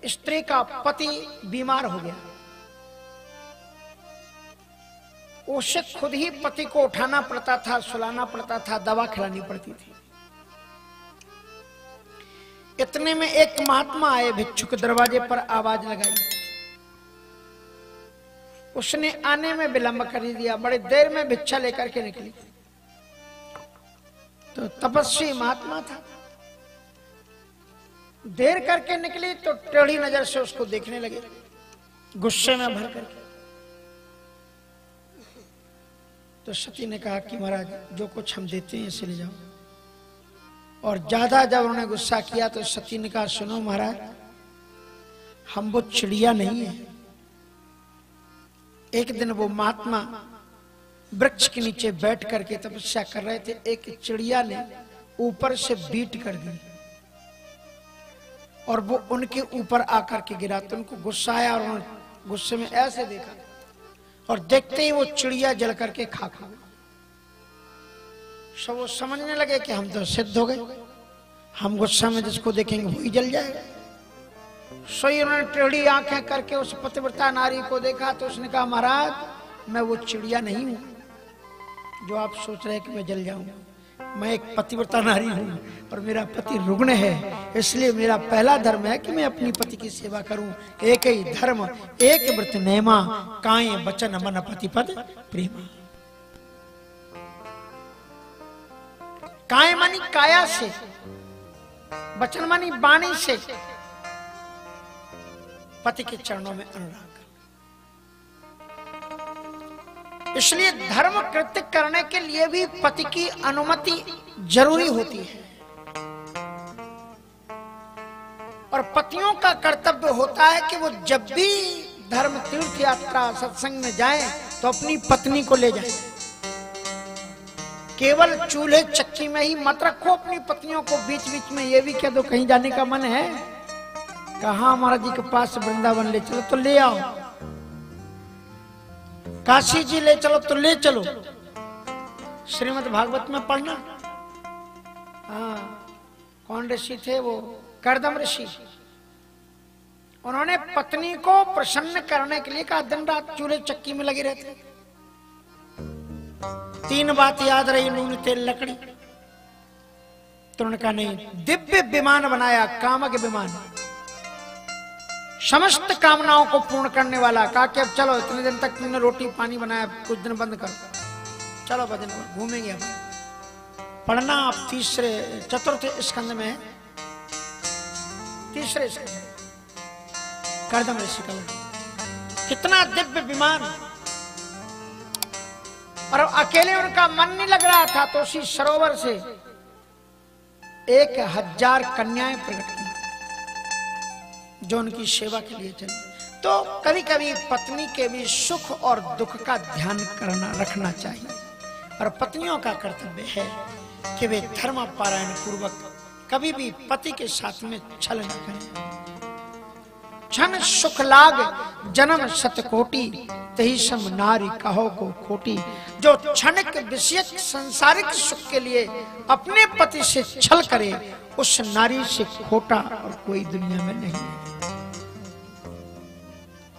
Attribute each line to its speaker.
Speaker 1: स्त्री का पति बीमार हो गया, उसे खुद ही पति को उठाना पड़ता था, सुलाना पड़ता था, दवा खिलानी पड़ती थी। इतने में एक महात्मा आए, भिक्षुक दरवाजे पर आवाज लगाई। उसने आने में विलंब कर दिया, बड़े देर में भिक्षा लेकर के निकली। तो तपस्वी महात्मा था, देर करके निकली तो टेढ़ी नजर से उसको देखने लगे, गुस्से में भर करके। तो सती ने कहा कि महाराज जो कुछ हम देते हैं इसे ले जाओ। और ज्यादा जब उन्होंने गुस्सा किया तो सती ने कहा सुनो महाराज, हम वो चिड़िया नहीं है। एक दिन वो महात्मा वृक्ष के नीचे बैठ करके तपस्या कर रहे थे, एक चिड़िया ने ऊपर से बीट कर दी और वो उनके ऊपर आकर के गिरा। तो उनको गुस्सा आया और उन्होंने गुस्से में ऐसे देखा और देखते ही वो चिड़िया जल करके खाक हो गई। सब वो समझने लगे कि हम तो सिद्ध हो गए, हम गुस्सा में जिसको देखेंगे वही जल जाएगा। सही उन्होंने टेढ़ी आंखें करके उस पतिव्रता नारी को देखा तो उसने कहा महाराज मैं वो चिड़िया नहीं हूं जो आप सोच रहे हैं कि मैं जल जाऊंगा। मैं एक पतिव्रता नारी हूं और मेरा पति रुग्ण है, इसलिए मेरा पहला धर्म है कि मैं अपनी पति की सेवा करूं। एक ही धर्म एक व्रत नेमा, काये वचन मन पति पद प्रेमा। काय मानी काया से, वचन मानी वाणी से, पति के चरणों में अनुराग। इसलिए धर्म कृत्य करने के लिए भी पति की अनुमति जरूरी होती है। और पतियों का कर्तव्य होता है कि वो जब भी धर्म तीर्थ यात्रा सत्संग में जाएं तो अपनी पत्नी को ले जाएं। केवल चूल्हे चक्की में ही मत रखो अपनी पत्नियों को, बीच बीच में ये भी कह दो कहीं जाने का मन है, कहा महाराज जी के पास वृंदावन ले चलो तो ले आओ, काशी जी ले चलो तो ले चलो। श्रीमद् भागवत में पढ़ना, हाँ कौन ऋषि थे वो, कर्दम ऋषि। उन्होंने पत्नी को प्रसन्न करने के लिए कहा दिन रात चूल्हे चक्की में लगे रहते। 3 बात याद रही, नून तेल लकड़ी। तो उन्होंने कहा नहीं, दिव्य विमान बनाया, कामक विमान, समस्त कामनाओं को पूर्ण करने वाला। कहा कि अब चलो इतने दिन तक तुमने रोटी पानी बनाया, कुछ दिन बंद करो, चलो भजन घूमेंगे। अब पढ़ना आप चतुर्थ स्कंद में, तीसरे स्कंद, कर्दम ऋषि का कितना दिव्य विमान। और अकेले उनका मन नहीं लग रहा था तो उसी सरोवर से 1000 कन्याएं प्रकट की जो उनकी सेवा के लिए चली। तो कभी कभी पत्नी के भी सुख और दुख का ध्यान रखना चाहिए। और पत्नियों का कर्तव्य है कि वे धर्म पारायण पूर्वक कभी भी पति के साथ में छल न करें। क्षण सुख लाग जन्म शतकोटि, तही सम नारी कहो को खोटी। जो क्षणिक विषयक संसारिक सुख के लिए अपने पति से छल करे, उस नारी से खोटा और कोई दुनिया में नहीं है।